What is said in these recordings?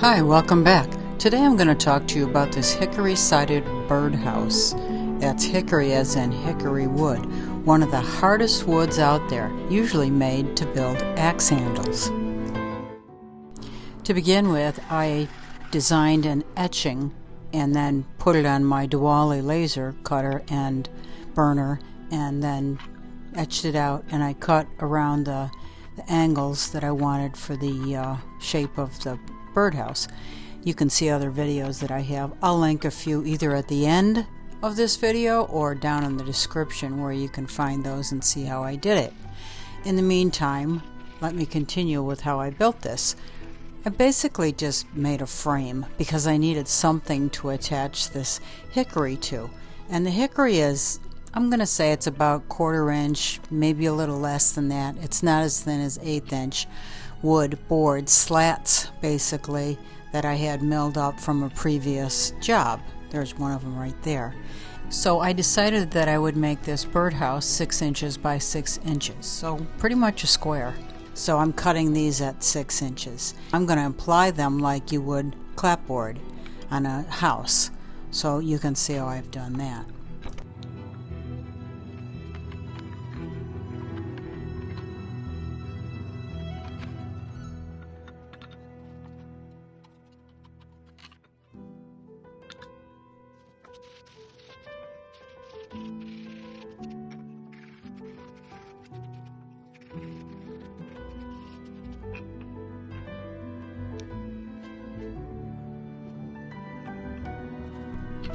Hi, welcome back. Today I'm going to talk to you about this hickory-sided birdhouse. That's hickory as in hickory wood, one of the hardest woods out there, usually made to build axe handles. To begin with, I designed an etching and then put it on my Dewalli laser cutter and burner and then etched it out, and I cut around the angles that I wanted for the shape of the birdhouse. You can see other videos that I have. I'll link a few either at the end of this video or down in the description where you can find those and see how I did it. In the meantime, let me continue with how I built this. I basically just made a frame because I needed something to attach this hickory to. And the hickory is, I'm going to say it's about 1/4 inch, maybe a little less than that. It's not as thin as 1/8 inch wood board slats, basically, that I had milled up from a previous job. There's one of them right there. So I decided that I would make this birdhouse 6 inches by 6 inches, so pretty much a square. So I'm cutting these at 6 inches. I'm going to apply them like you would clapboard on a house, so you can see how I've done that.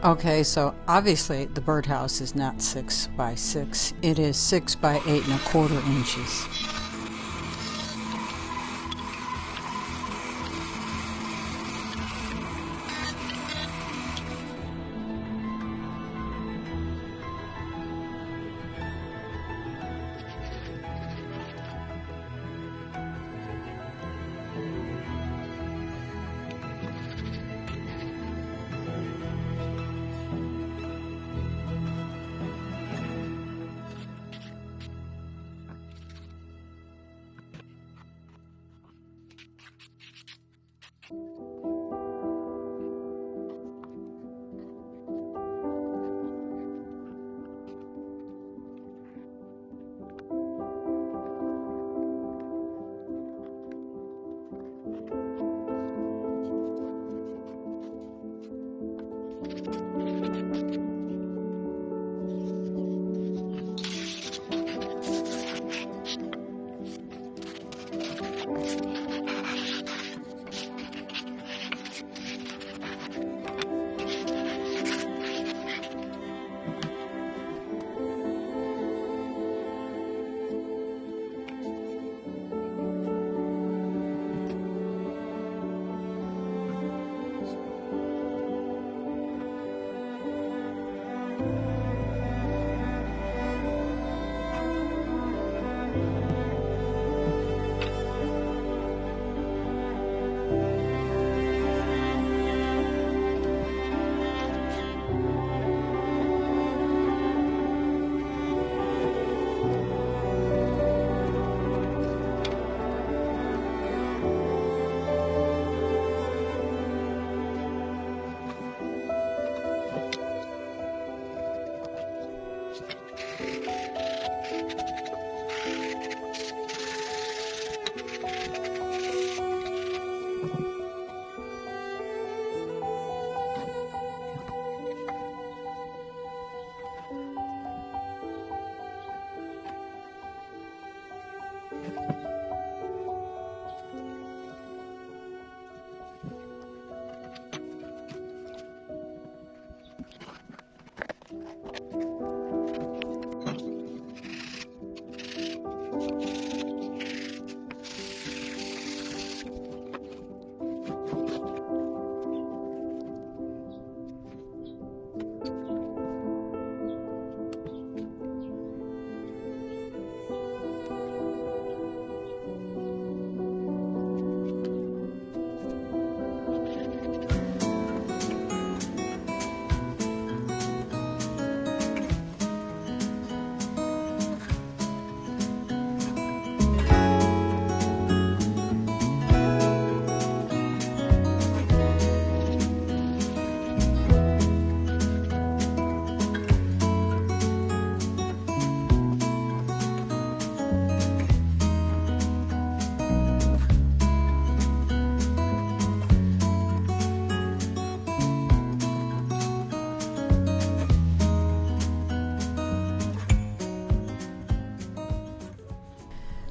Okay, so obviously the birdhouse is not 6 by 6. It is 6 by 8¼ inches.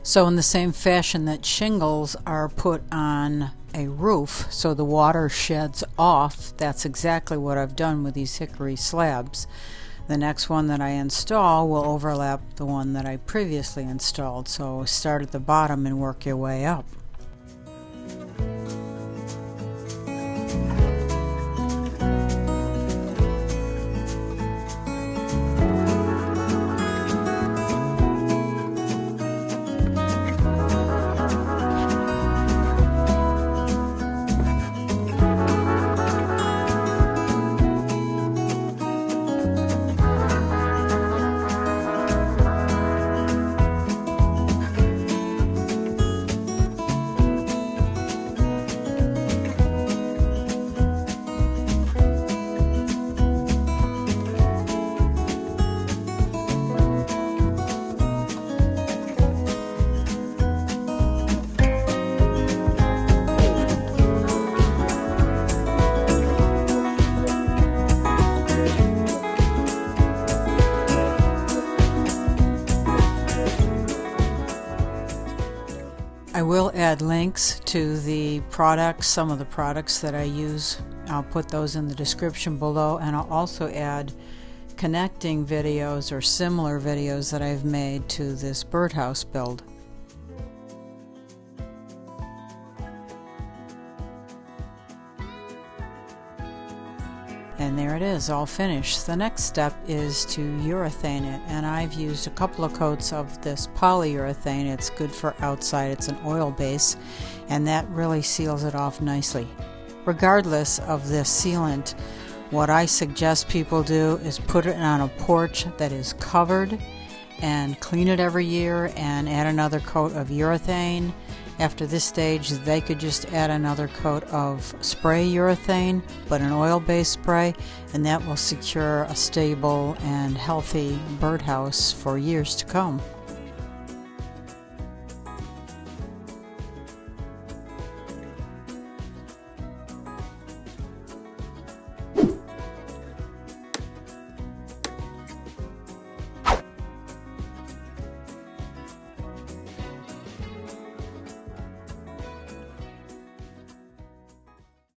So in the same fashion that shingles are put on a roof so the water sheds off, that's exactly what I've done with these hickory slabs. The next one that I install will overlap the one that I previously installed, so start at the bottom and work your way up. I will add links to the products, some of the products that I use. I'll put those in the description below, and I'll also add connecting videos or similar videos that I've made to this birdhouse build. And there it is, all finished. The next step is to urethane it, and I've used a couple of coats of this polyurethane. It's good for outside, it's an oil base, and that really seals it off nicely. Regardless of this sealant, what I suggest people do is put it on a porch that is covered and clean it every year and add another coat of urethane. After this stage, they could just add another coat of spray urethane, but an oil-based spray, and that will secure a stable and healthy birdhouse for years to come.